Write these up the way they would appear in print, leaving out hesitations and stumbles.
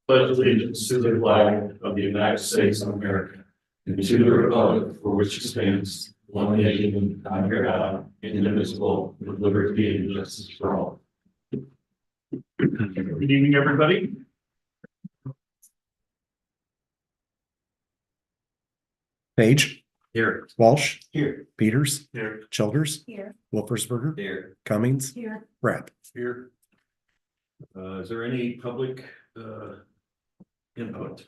Pledge allegiance to the flag of the United States of America and to the republic for which it stands, one nation, under God, indivisible, with liberty and justice for all. Good evening, everybody. Page. Here. Walsh. Here. Peters. Here. Childers. Here. Wolfersberger. Here. Cummings. Here. Rapp. Here. Is there any public input,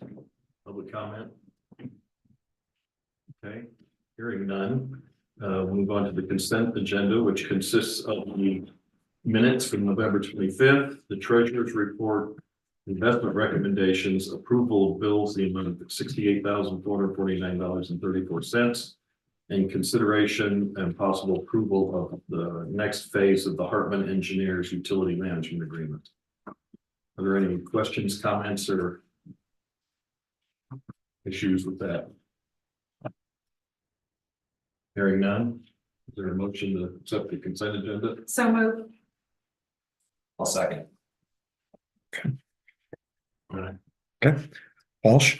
public comment? Okay, hearing none. We'll move on to the consent agenda, which consists of the minutes from November 25th, the treasurer's report, investment recommendations, approval of bills, the amount of $68,449.34, and consideration and possible approval of the next phase of the Hartman Engineers Utility Management Agreement. Are there any questions, comments, or issues with that? Hearing none. Is there a motion to accept the consent agenda? So moved. I'll second. Okay. Walsh.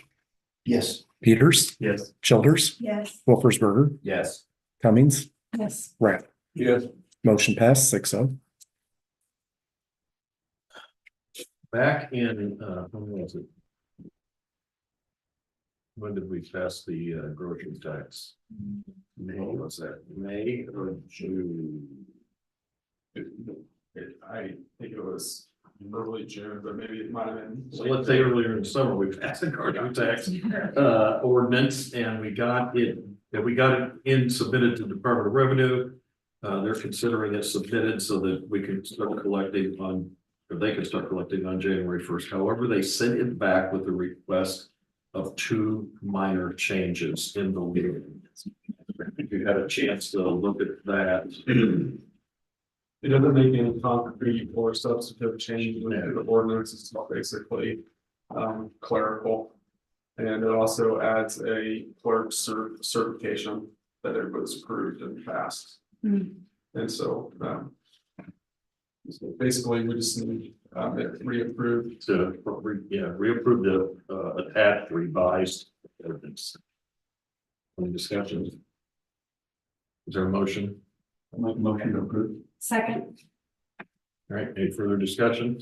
Yes. Peters. Yes. Childers. Yes. Wolfersberger. Yes. Cummings. Yes. Rapp. Yes. Motion passed 6-0. Back in, when was it? When did we pass the grocery tax? May, was that May or June? I think it was early June, but maybe it might have been. So let's say earlier in the summer, we passed the grocery tax ordinance, and we got it in submitted to the Department of Revenue. They're considering it submitted so that we can start collecting on, or they can start collecting on January 1st. However, they sent it back with a request of 2 minor changes in the law. If you had a chance to look at that. It doesn't make any concrete or substantive changes to the ordinance. It's basically clerical. And it also adds a clerk's certification that it was approved and passed. And so basically we just need it reapproved. To reapprove the attached revised ordinance. Any discussions? Is there a motion? Motion to approve. Second. All right, any further discussion?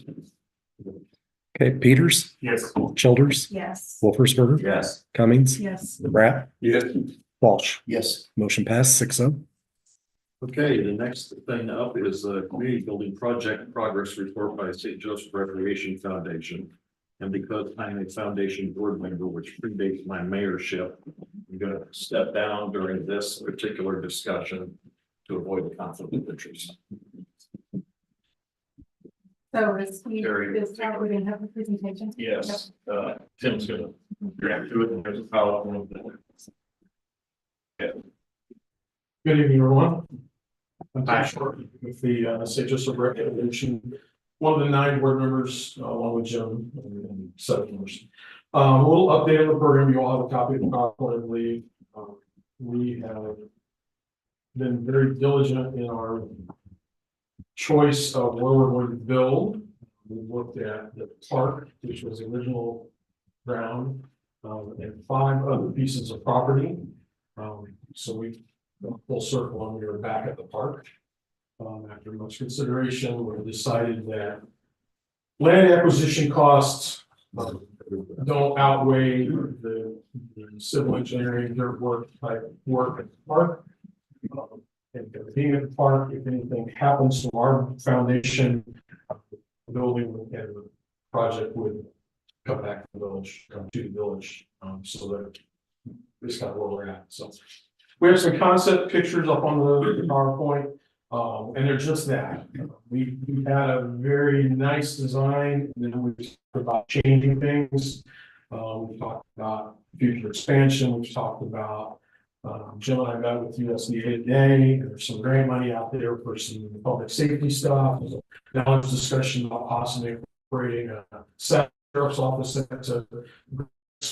Okay. Peters. Yes. Childers. Yes. Wolfersberger. Yes. Cummings. Yes. Rapp. Yes. Walsh. Yes. Motion passed 6-0. Okay, the next thing up is a community building project progress report by St. Joseph Recreation Foundation. And because I'm a foundation board member, which predates my mayorship, I'm going to step down during this particular discussion to avoid the conflict of interest. So is we, Very is that we're gonna have a presentation? Yes, Tim's going to grab to it, and there's a PowerPoint. Good evening, everyone. I'm Tom Short with the St. Joseph Recreation, one of the 9 board members, along with Jim and 7 members. A little update on the program. You all have a copy of the PowerPoint, I believe. We have been very diligent in our choice of where we're going to build. We looked at the park, which was the original ground, and 5 other pieces of property. So we full circle and we were back at the park. After much consideration, we decided that land acquisition costs don't outweigh the civil engineering, dirt work type work at the park. And being at the park, if anything happens to our foundation, the building and the project would come back to the village, so that this kind of where we're at. So we have some concept pictures up on the PowerPoint, and they're just that. We had a very nice design, and then we talked about changing things. We talked about future expansion. We've talked about Jim and I met with USDA today. There's some grant money out there for some public safety stuff. Now there's discussion about possibly creating a sheriff's office to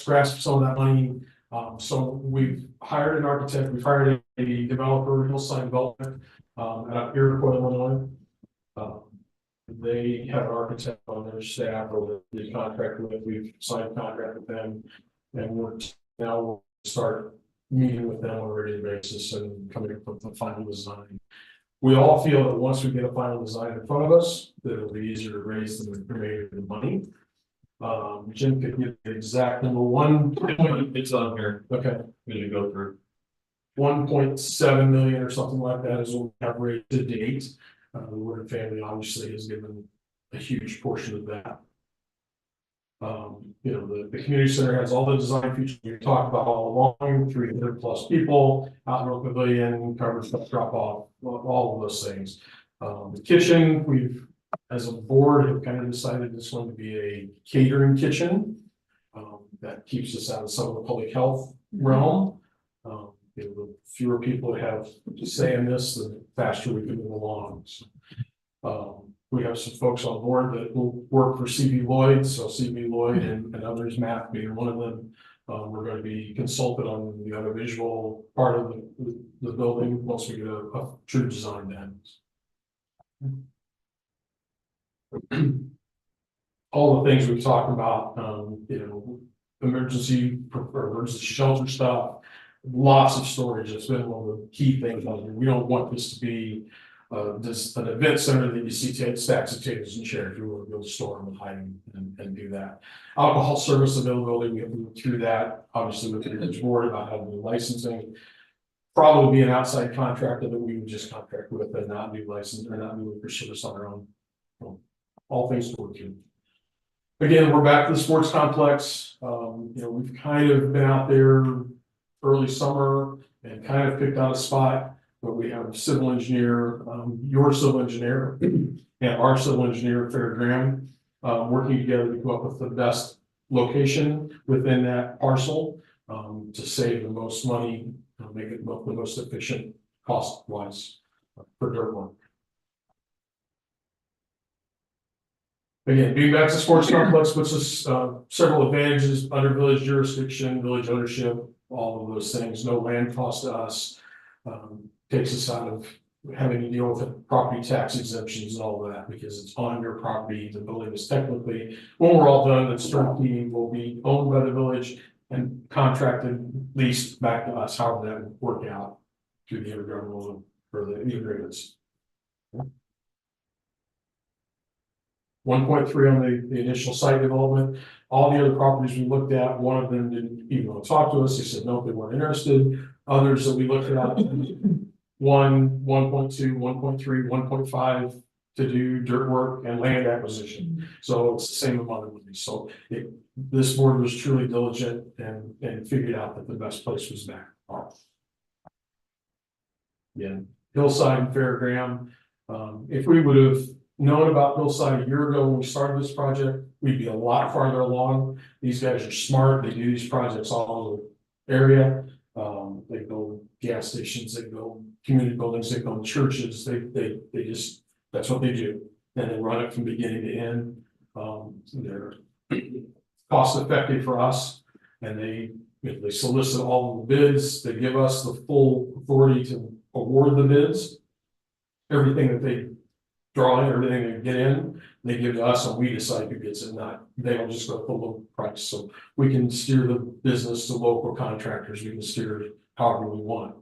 grasp some of that money. So we've hired an architect, we've hired a developer, Hillside Development, out of Iroquois, Illinois. They have an architect on their staff or the contract with, we've signed a contract with them. And we'll start meeting with them on a regular basis and coming up with the final design. We all feel that once we get a final design in front of us, that it'll be easier to raise the remainder of the money. Jim could give the exact number one. It's on here, Okay, when you go through. 1.7 million or something like that is what we have raised to date. The Woodard family obviously has given a huge portion of that. You know, the community center has all the design features we talked about all along, 300+ people, outdoor pavilion, covered stuff drop off, all of those things. The kitchen, we've, as a board, have kind of decided it's going to be a catering kitchen. That keeps us out of some of the public health realm. You know, the fewer people that have to say in this, the faster we can move along. So, we have some folks on board that will work for CB Lloyd, so CB Lloyd and others, Matt being one of them. We're going to be consulted on the other visual part of the building once we get a true design done. All the things we've talked about, you know, emergency shelter stuff, lots of storage. It's been one of the key things. We don't want this to be just an event center that you see stacks of tables and chairs. We want to be able to store them and hide them and do that. Alcohol service availability, we have moved through that. Obviously, with the board about having the licensing, probably be an outside contractor that we would just contract with and not be licensed or not be liquor service on our own. So, all things to work through. Again, we're back to the sports complex. You know, we've kind of been out there early summer and kind of picked out a spot. But we have a civil engineer, your civil engineer, and our civil engineer, Fair Graham, working together to come up with the best location within that parcel to save the most money, make it the most efficient cost-wise for dirt work. Again, being back to sports complex puts us several advantages under village jurisdiction, village ownership, all of those things. No land cost to us. Takes us out of having to deal with property tax exemptions and all of that because it's on your property. The building is technically, when we're all done, the turnkey will be owned by the village and contracted, leased back to us, however that would work out through the intergovernmental or the agreements. 1.3 on the initial site development. All the other properties we looked at, one of them didn't even want to talk to us. They said no, they weren't interested. Others that we looked at, 1.2, 1.3, 1.5 to do dirt work and land acquisition. So it's the same amount of money. So this board was truly diligent and figured out that the best place was back. Yeah, Hillside and Fairgraham. If we would have known about Hillside a year ago when we started this project, we'd be a lot farther along. These guys are smart. They do these projects all over the area. They build gas stations, they build community buildings, they build churches, they just, that's what they do. And they run it from beginning to end. They're cost effective for us and they solicit all of the bids. They give us the full authority to award the bids. Everything that they draw in, everything they get in, they give to us and we decide who gets it, not, they don't just go for the low price. So we can steer the business to local contractors, we can steer it however we want.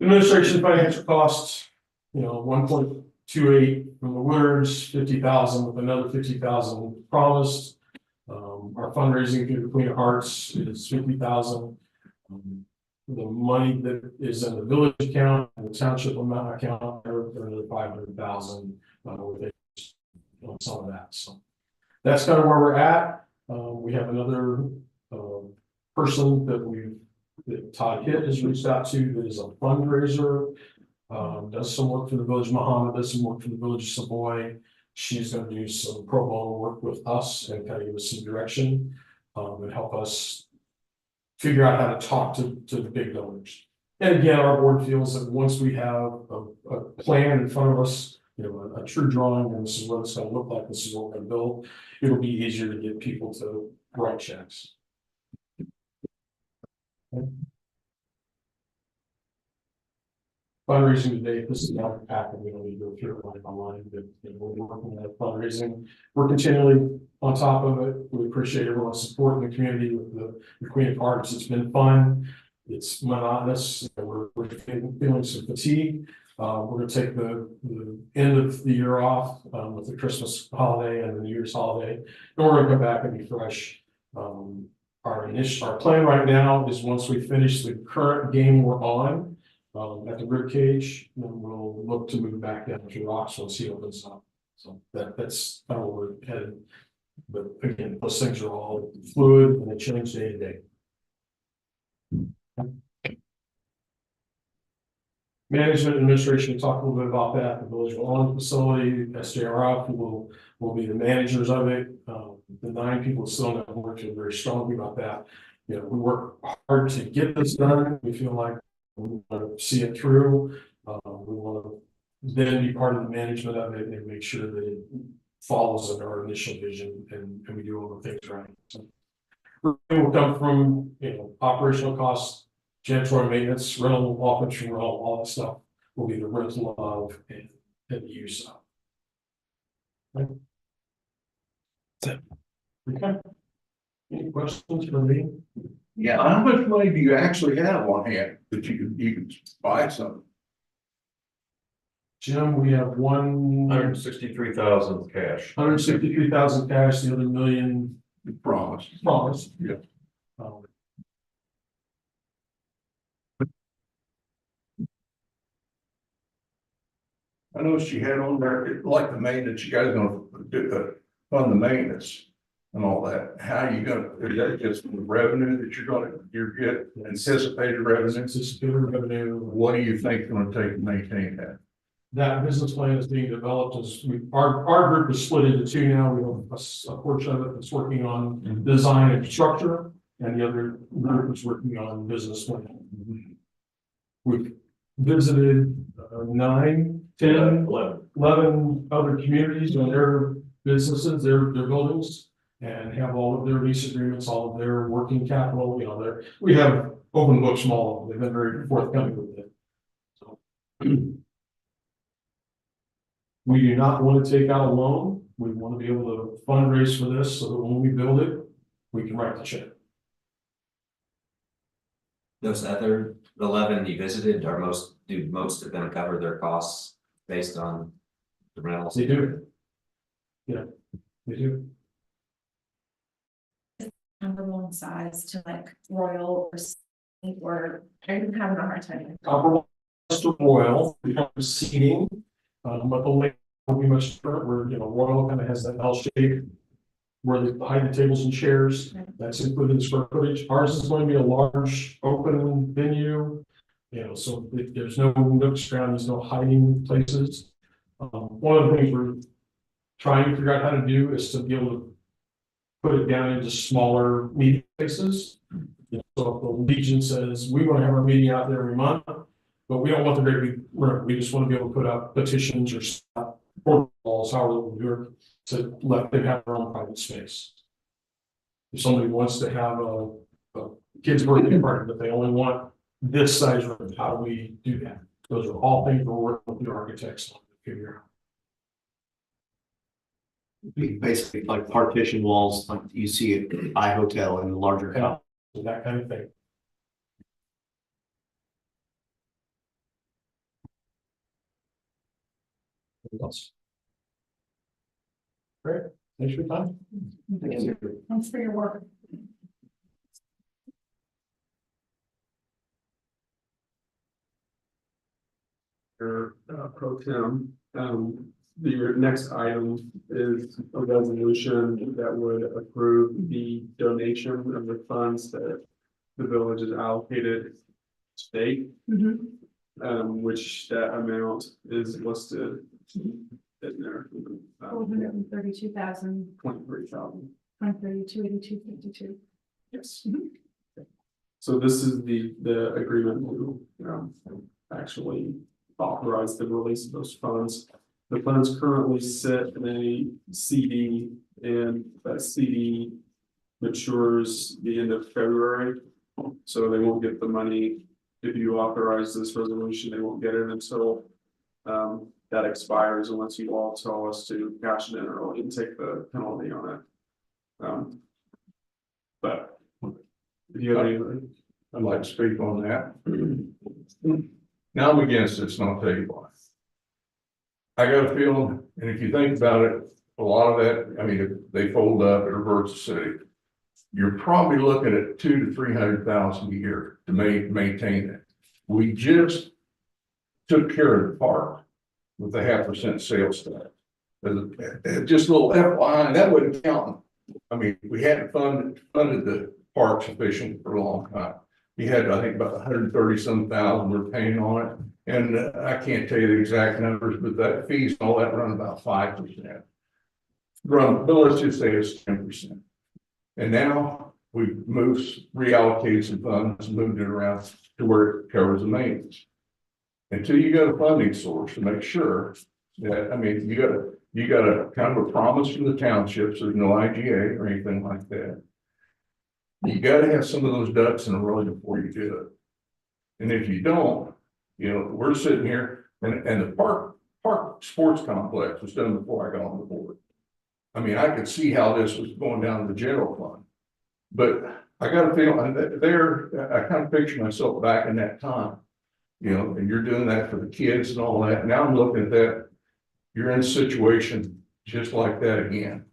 Administration financial costs, you know, 1.28 from the Woodards, 50,000 with another 50,000 promised. Our fundraising through the Queen of Hearts is 50,000. The money that is in the village account and the township amount account are another 500,000 with some of that. So that's kind of where we're at. We have another person that Todd Hitt has reached out to that is a fundraiser, does some work for the village of Muhammad, does some work for the village of Savoy. She's going to do some pro bono work with us and kind of give us some direction and help us figure out how to talk to the big donors. And again, our board feels that once we have a plan in front of us, you know, a true drawing, and this is what it's going to look like, this is what we're going to build, it'll be easier to get people to write checks. fundraising today, this is not a packet, we don't need to go through it line by line, but you know, we're working at fundraising. We're continually on top of it. We appreciate everyone's support in the community with the Queen of Hearts. It's been fun. It's monotonous. We're feeling some fatigue. We're gonna take the end of the year off, with the Christmas holiday and the New Year's holiday, and we're gonna come back and be fresh. Our plan right now is once we finish the current game we're on, at the rib cage, then we'll look to move back down to rocks once he opens up. So that's kind of where we're headed. But again, those things are all fluid and they change day to day. Management administration, talk a little bit about that. The village lawn facility, SJRF will be the managers of it. The 9 people still have worked very strongly about that. You know, we work hard to get this done. We feel like we want to see it through. We want to then be part of the management of it and make sure that it follows in our initial vision and we do all the things right. So, it will come from, you know, operational costs, janitorial maintenance, rental, office rental, all that stuff will be the rental of and the use of. Right. Okay. Any questions for me? Yeah, how much money do you actually have on hand that you can buy some? Jim, we have 163,000 cash. 163,000 cash, the other million Promise. promised. Yeah. Um, I know she had on there, like the maintenance, you guys gonna do, fund the maintenance and all that. How you gonna, is that just the revenue that you're get anticipated revenue? Anticipated revenue. What do you think it's gonna take to maintain that? That business plan is being developed as our group is split into 2 now. We have a portion of it that's working on design and structure, and the other group is working on business plan. We've visited 9, 10, 11 other communities and their businesses, their buildings, and have all of their lease agreements, all of their working capital, you know, we have open books from all of them. They've been very forthcoming with it. So. We do not want to take out a loan. We want to be able to fundraise for this so that when we build it, we can write the check. Those other 11 you visited do most of them cover their costs based on the rentals? They do. Yeah, they do. Comparable in size to like Royal or are you having a hard time? Comparable to Royal, we have seating, but the lake will be much different, where, you know, Royal kind of has that L shape. Where they hide the tables and chairs, that's included in the square footage. Ours is going to be a large open venue. You know, so there's no nooks around, there's no hiding places. One of the things we're trying to figure out how to do is to be able to put it down into smaller meeting places. You know, so if the Legion says, we want to have our meeting out there every month, but we don't want the great big room. We just want to be able to put up petitions or stuff, or walls, however we do it, to let them have their own private space. If somebody wants to have a kid's birthday party, but they only want this size room, how do we do that? Those are all things we're working with the architects on to figure out. Basically like partition walls, like you see at iHotel and larger. Yeah. So that kind of thing. Anything else? Great, thanks for your time. Thanks for your work. Pro Tem, your next item is a resolution that would approve the donation of the funds that the village has allocated to date. Which that amount is listed in there. 432,000, 23,000. 132,8252. Yes. So this is the agreement to actually authorize the release of those funds. The funds currently sit in a CD, and that CD matures the end of February. So they won't get the money if you authorize this resolution, they won't get it until. That expires unless you all tell us to cash it in early and take the penalty on it. But. If you have any, I'd like to speak on that. Now I'm against this, and I'll tell you why. I got a feeling, and if you think about it, a lot of that, I mean, if they fold up, it reverts the city. You're probably looking at 200 to 300,000 a year to maintain it. We just took care of the park with the 0.5% sales tax. Just a little FYI, that wouldn't count. I mean, we hadn't funded the park sufficiently for a long time. He had, I think, about 130-some thousand we're paying on it. And I can't tell you the exact numbers, but that fees and all that run about 5%. But let's just say it's 10%. And now we've reallocated some funds, moved it around to where it covers the maintenance. Until you got a funding source to make sure that, I mean, you got a kind of a promise from the townships, there's no IGA or anything like that. You got to have some of those ducks in a row before you do it. And if you don't, you know, we're sitting here and the park sports complex was done before I got on the board. I mean, I could see how this was going down to the general fund, but I got a feeling there, I kind of picture myself back in that time, you know, and you're doing that for the kids and all that. Now I'm looking at that, you're in a situation just like that again,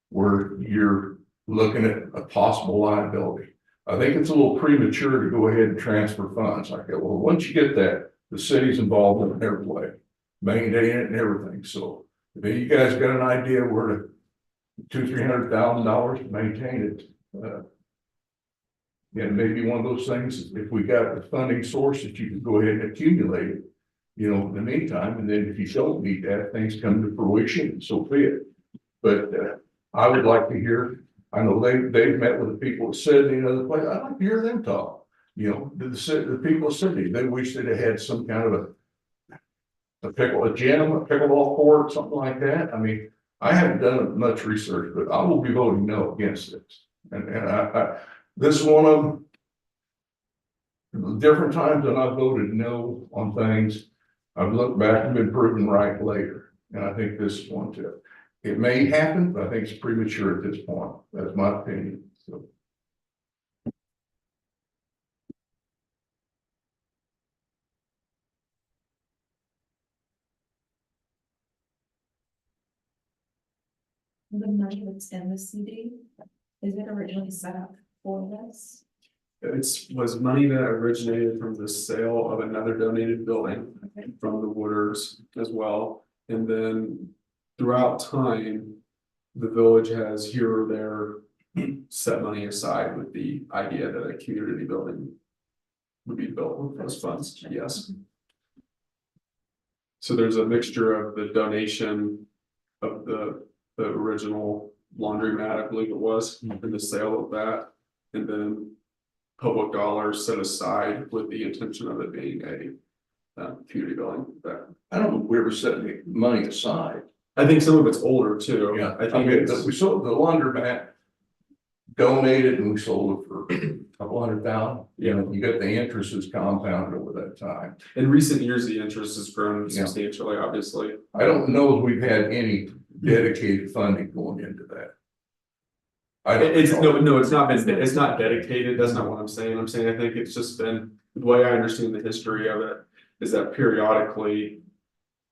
where you're looking at a possible liability. I think it's a little premature to go ahead and transfer funds like that. Well, once you get that, the city's involved in every way, maintaining it and everything. So if you guys got an idea where to $200,000-300,000 to maintain it, yeah, maybe one of those things, if we got the funding source that you can go ahead and accumulate it, you know, in the meantime, and then if you don't need that, things come to fruition, so be it. But I would like to hear, I know they've met with the people at Sydney and other places, I'd like to hear them talk. You know, the people of Sydney, they wish they'd have had some kind of a gym, a pickleball court, something like that. I mean, I haven't done much research, but I will be voting no against this. And I this is one of them. Different times that I've voted no on things, I've looked back and been proven right later. And I think this is one too. It may happen, but I think it's premature at this point. That's my opinion. So. The money that's in the CD, is it originally set up for this? was money that originated from the sale of another donated building from the Wooders as well. And then throughout time, the village has here or there set money aside with the idea that a community building would be built with those funds. Yes. So there's a mixture of the donation of the original laundromat, I believe it was, and the sale of that, and then public dollars set aside with the intention of it being a community building. I don't know if we ever set any money aside. I think some of it's older too. Yeah, I think it's, we sold the laundromat, donated, and we sold it for $200,000. You know, you got the interest is compounded over that time. in recent years, the interest has grown substantially, obviously. I don't know if we've had any dedicated funding going into that. It's not dedicated. That's not what I'm saying. I'm saying I think it's just been, the way I understand the history of it is that periodically,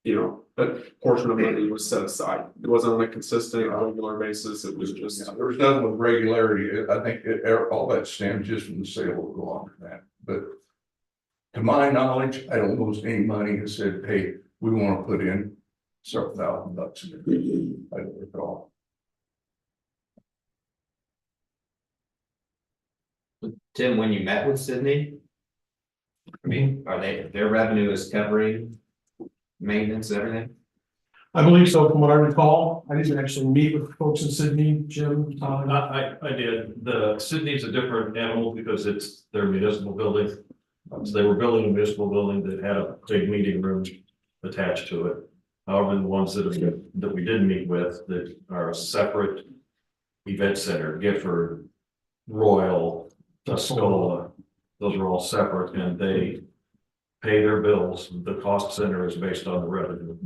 you know, a portion of money was set aside. It wasn't on a consistent, regular basis. It was just. There was nothing with regularity. I think all that stems just from the sale of the laundromat. But to my knowledge, I don't know if any money has said, hey, we want to put in several $1,000 in it. I don't recall. Tim, when you met with Sydney, I mean, are their revenue is covering maintenance and everything? I believe so, from what I recall. I didn't actually meet with folks in Sydney, Jim, Tom. I did. The Sydney's a different animal because it's their municipal building. So they were building a municipal building that had a big meeting room attached to it. However, the ones that we did meet with that are a separate event center, Gifford, Royal, Tuscola, those are all separate and they pay their bills. The cost center is based on the revenue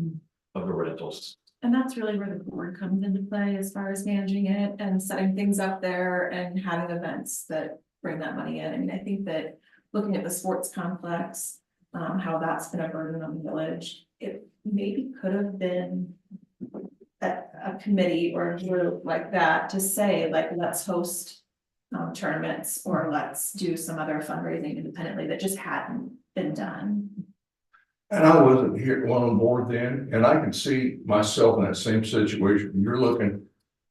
of the rentals. And that's really where the board comes into play as far as managing it and setting things up there and having events that bring that money in. I mean, I think that looking at the sports complex, how that's been a burden on the village, it maybe could have been a committee or a group like that to say, like, let's host tournaments or let's do some other fundraising independently that just hadn't been done. And I wasn't here on board then, and I can see myself in that same situation. You're looking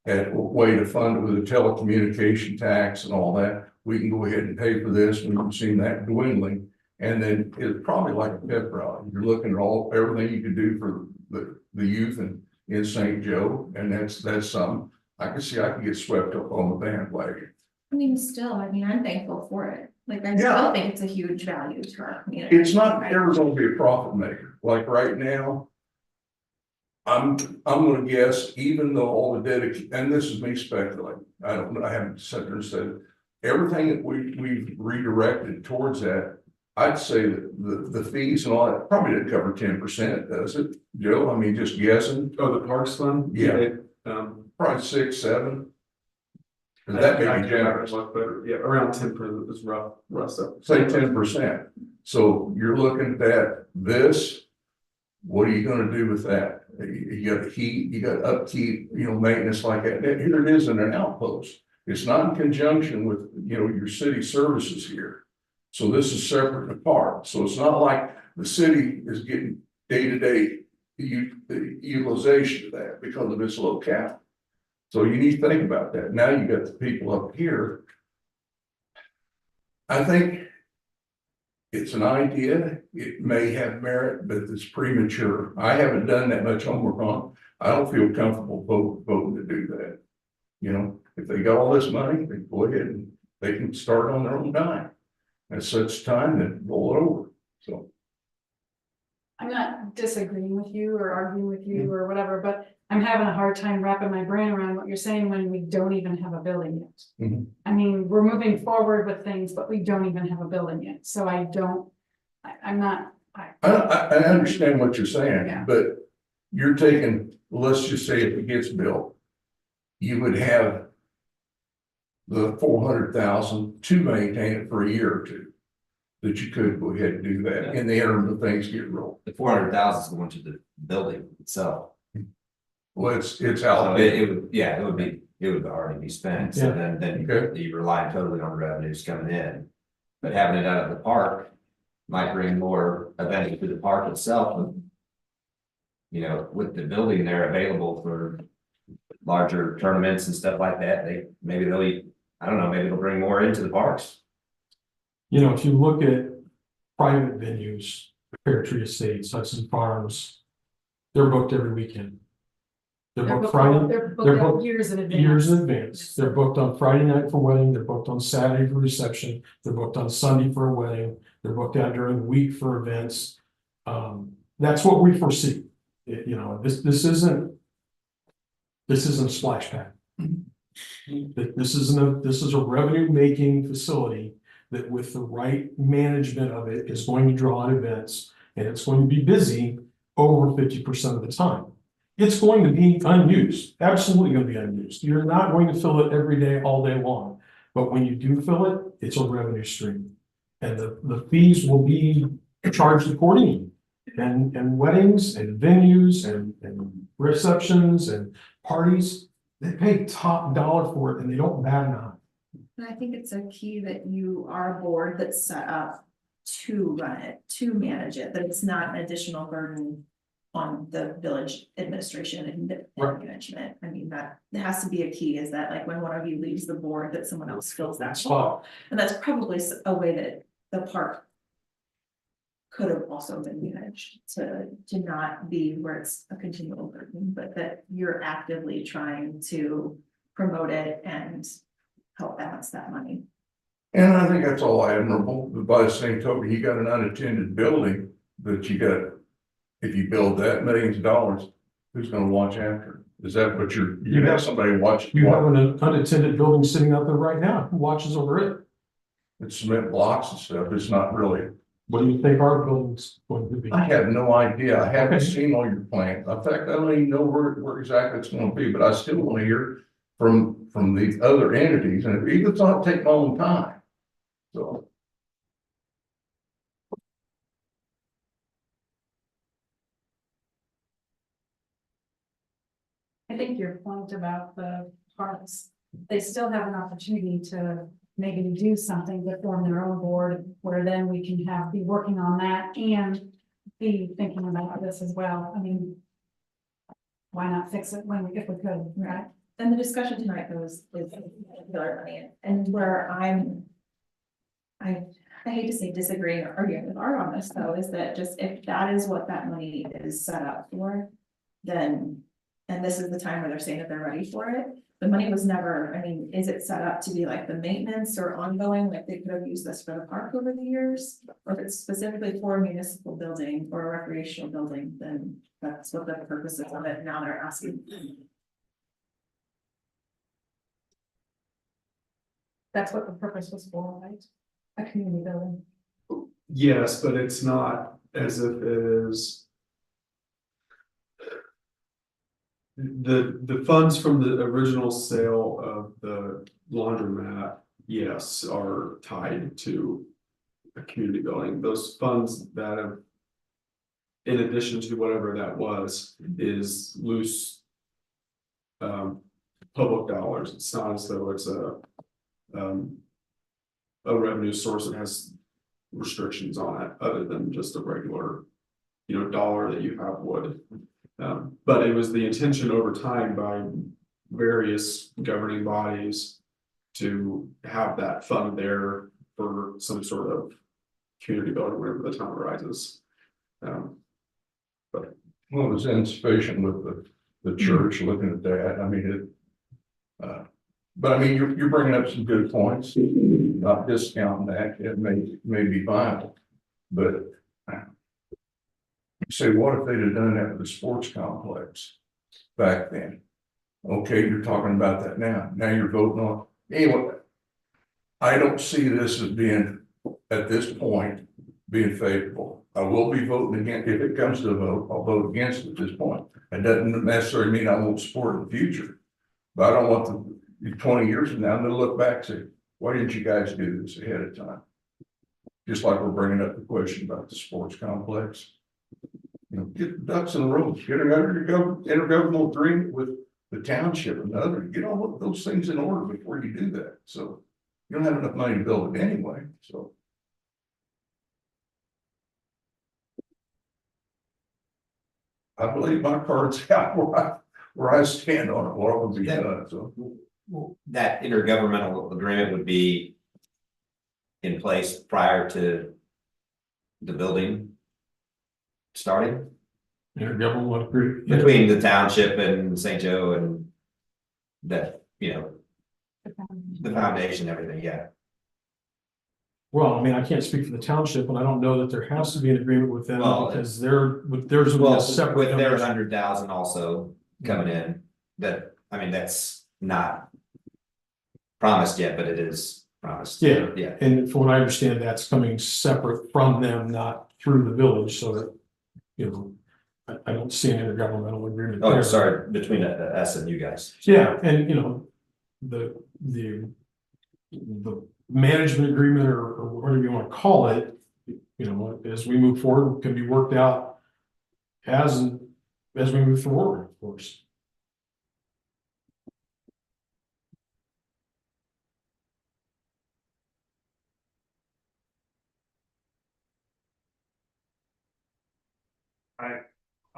at a way to fund it with a telecommunication tax and all that. We can go ahead and pay for this, and we've seen that dwindling. And then it's probably like a pep rally. You're looking at everything you can do for the youth in St. Joe, and that's something. I can see I can get swept up on the bandwagon. I mean, still, I mean, I'm thankful for it. Like, I Yeah. still think it's a huge value to our community. It's not ever gonna be a profit maker, like right now. I'm gonna guess, even though all the dedication, and this is me speculating, I don't know, I haven't sat there and said, everything that we've redirected towards that. I'd say that the fees and all that probably didn't cover 10%, does it, Joe? I mean, just guessing, Oh, the Parks Fund? Yeah. Probably 6, 7. 'Cause that may be generous. Much better, yeah, around 10% is rough stuff. Say 10%. So you're looking at this, what are you gonna do with that? You got heat, you got upkeep, maintenance like that. Here it is in an outpost. It's not in conjunction with, your city services here. So this is separate and apart. So it's not like the city is getting day-to-day utilization of that because of its locale. So you need to think about that. Now you got the people up here. I think it's an idea. It may have merit, but it's premature. I haven't done that much homework on. I don't feel comfortable voting to do that. If they got all this money, they go ahead and they can start on their own dime. At such time, then roll it over. So. I'm not disagreeing with you or arguing with you or whatever, but I'm having a hard time wrapping my brain around what you're saying when we don't even have a building yet. Mhm. I mean, we're moving forward with things, but we don't even have a building yet, so I'm not. I understand what you're saying, Yeah. but you're taking, let's just say if it gets built, you would have the 400,000 to maintain it for a year or two. That you could go ahead and do that in the interim of things get rolled. The 400,000 is going to the building itself. Well, it's So allocated. it would already be spent, so then Okay. you rely totally on the revenues coming in. But having it out of the park might bring more events to the park itself. With the building there available for larger tournaments and stuff like that, I don't know, maybe it'll bring more into the parks. If you look at private venues, Pear Tree Estates, Hudson Farms, they're booked every weekend. They're booked Friday, They're they're booked out booked years in advance. years in advance. They're booked on Friday night for wedding, they're booked on Saturday for reception, they're booked on Sunday for a wedding, they're booked out during the week for events. That's what we foresee. This isn't a splash pad. This is a revenue making facility that with the right management of it is going to draw in events and it's going to be busy over 50% of the time. It's going to be unused, absolutely going to be unused. You're not going to fill it every day, all day long. But when you do fill it, it's a revenue stream. And the fees will be charged accordingly. And weddings and venues and receptions and parties, they pay top dollar for it and they don't bat an eye. And I think it's a key that you are a board that's set up to run it, to manage it, that it's not an additional burden on the village administration and Right. management. I mean, that has to be a key, is that like when one of you leaves the board, that someone else fills that spot. And that's probably a way that the park could have also been managed to not be where it's a continual burden, but that you're actively trying to promote it and help balance that money. And I think that's all admirable, but by the same token, you got an unattended building that you got. If you build that millions of dollars, who's gonna watch after? Is that what you have somebody watch? You have an unattended building sitting out there right now, who watches over it? It's cement blocks and stuff, it's not really, What do you think our building's going to be? I have no idea, I haven't Okay. seen all your plans, in fact, I don't even know where exactly it's gonna be, but I still wanna hear from the other entities, and if it's not taking a long time. So, I think your point about the parks, they still have an opportunity to maybe do something to form their own board, where then we can be working on that and be thinking about this as well. I mean, why not fix it if we could, right? And the discussion tonight goes is particular money and where I hate to say disagreeing or arguing with Art on this though, is that just if that is what that money is set up for, then, and this is the time where they're saying that they're ready for it. The money was never, I mean, is it set up to be like the maintenance or ongoing, like they could have used this for the park over the years? Or if it's specifically for a municipal building or a recreational building, then that's what the purpose is of it. Now they're asking. That's what the purpose was for, right? A community building. Yes, but it's not as if it is. The funds from the original sale of the laundromat, yes, are tied to a community building. Those funds that have, in addition to whatever that was, is loose public dollars. It's not as though it's a revenue source that has restrictions on it, other than just a regular, dollar that you have would. But it was the intention over time by various governing bodies to have that fund there for some sort of community building whenever the time arises. well, it was insufficient with the church looking at that, I mean, but I mean, you're bringing up some good points, not discounting that, it may be viable, but say, what if they'd have done that with the sports complex back then? Okay, you're talking about that now. Now you're voting on, anyway. I don't see this as being, at this point, being favorable. I will be voting against, if it comes to a vote, I'll vote against it at this point. It doesn't necessarily mean I won't support it in the future. But I don't want the 20 years from now to look back and say, why didn't you guys do this ahead of time? Just like we're bringing up the question about the sports complex. Get ducks in a row, get an intergovernmental agreement with the township and other, get all those things in order before you do that. So you don't have enough money to build it anyway, so. I believe my card's out where I stand on it, what will be done, so. That intergovernmental agreement would be in place prior to the building starting Intergovernmental agreement. between the township and St. Joe and that, the foundation, everything, yeah. Well, I mean, I can't speak for the township, and I don't know that there has to be an agreement with them Well, because theirs would be a Well, separate. with their donation. 100,000 also coming in, that, I mean, that's not promised yet, but it is promised. Yeah. Yeah. And from what I understand, that's coming separate from them, not through the village, so that, I don't see an intergovernmental agreement. Oh, there. sorry, between us and you guys. Yeah, and the management agreement or whatever you want to call it, as we move forward, can be worked out as we move forward, of course.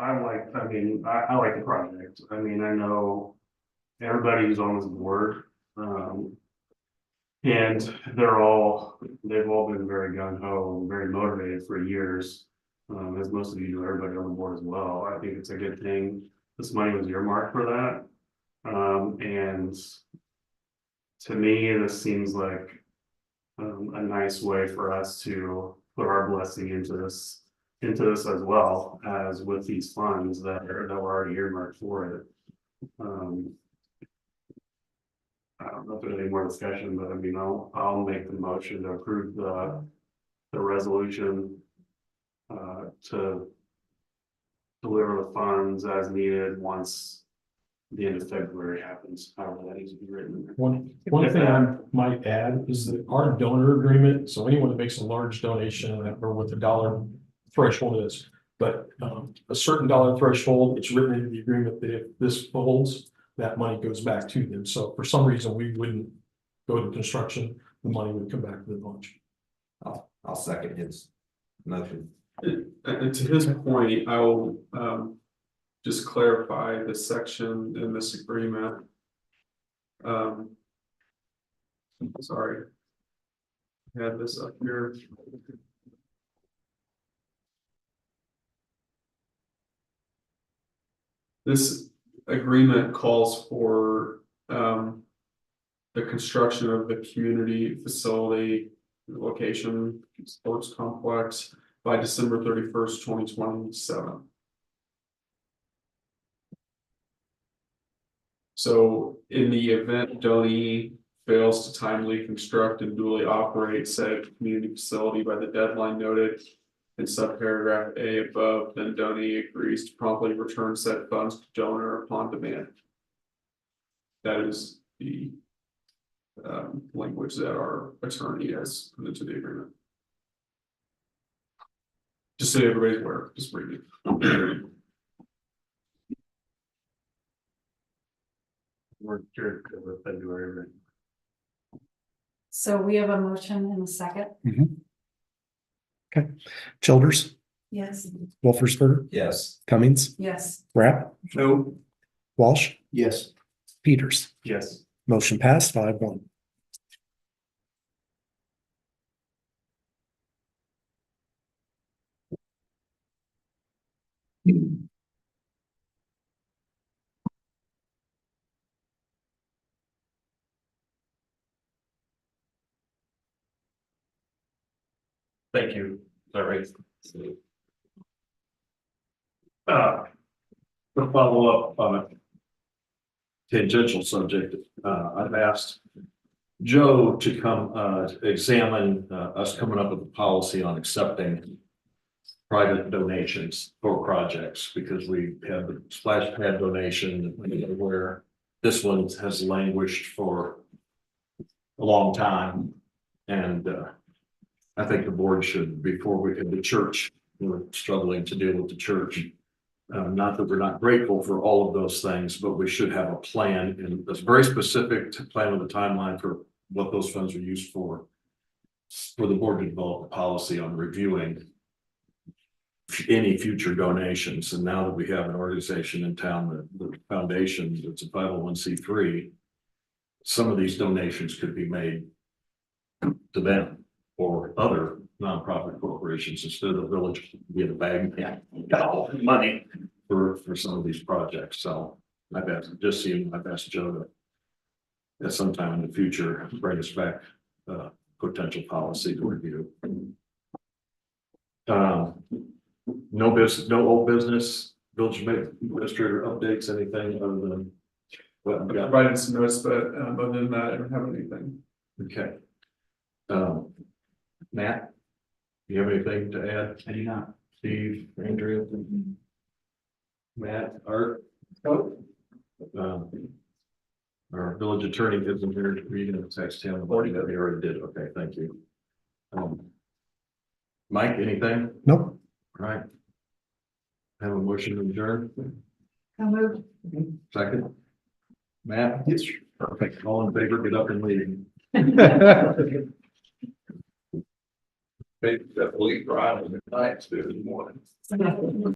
I like the project. I mean, I know everybody who's on this board. And they've all been very gung ho and very motivated for years. As most of you know, everybody on the board as well. I think it's a good thing. This money was earmarked for that. And to me, this seems like a nice way for us to put our blessing into this as well as with these funds that were already earmarked for it. I don't know if there's any more discussion, but I mean, I'll make the motion to approve the resolution. To deliver the funds as needed once the end of February happens, however that needs to be written. One thing I might add is that our donor agreement, so anyone that makes a large donation, I don't remember what the dollar threshold is. But a certain dollar threshold, it's written into the agreement that if this falls, that money goes back to them. So if for some reason we wouldn't go to construction, the money would come back to the village. I'll second his motion. And to his point, I will just clarify this section in this agreement. Sorry. I had this up here. This agreement calls for the construction of the community facility location sports complex by December 31st, 2027. So in the event Donnie fails to timely construct and duly operate said community facility by the deadline noted in subparagraph A above, then Donnie agrees to promptly return said funds to donor upon demand. That is the language that our attorney has put into the agreement. Just so everybody's aware, just read it. We're cured over February, right? So we have a motion in a second. Okay. Childers, Yes. Wolfersberger, Yes. Cummings, Yes. Rapp, No, Walsh, Yes. Peters. Yes. Motion passed 5-1. Thank you. Sorry. To follow up on a tangential subject, I've asked Joe to come, examine, us coming up with a policy on accepting private donations for projects, because we have the splash pad donation where this one has languished for a long time. And, I think the board should, before we can, the church, we're struggling to deal with the church. Not that we're not grateful for all of those things, but we should have a plan, and it's very specific to plan with a timeline for what those funds are used for. For the board to develop a policy on reviewing any future donations. And now that we have an organization in town, the foundation, it's a 501c3, some of these donations could be made to them or other nonprofit corporations instead of the village get a bag, got all the money for some of these projects. So I've asked Joe to at some time in the future bring us back potential policy to review. No business, no old business, village administrator updates, anything other than what we got. Provided some notes, but other than that, I don't have anything. Okay. Matt, do you have anything to add? I do not. Steve, Andrea? Matt, Art? Our village attorney isn't here, reading the text him, already did, okay, thank you. Mike, anything? Nope. Right. Have a motion to adjourn, So moved. second? Matt? Yes. Perfect, all in favor, get up and leave. that believe right in the night, in the morning.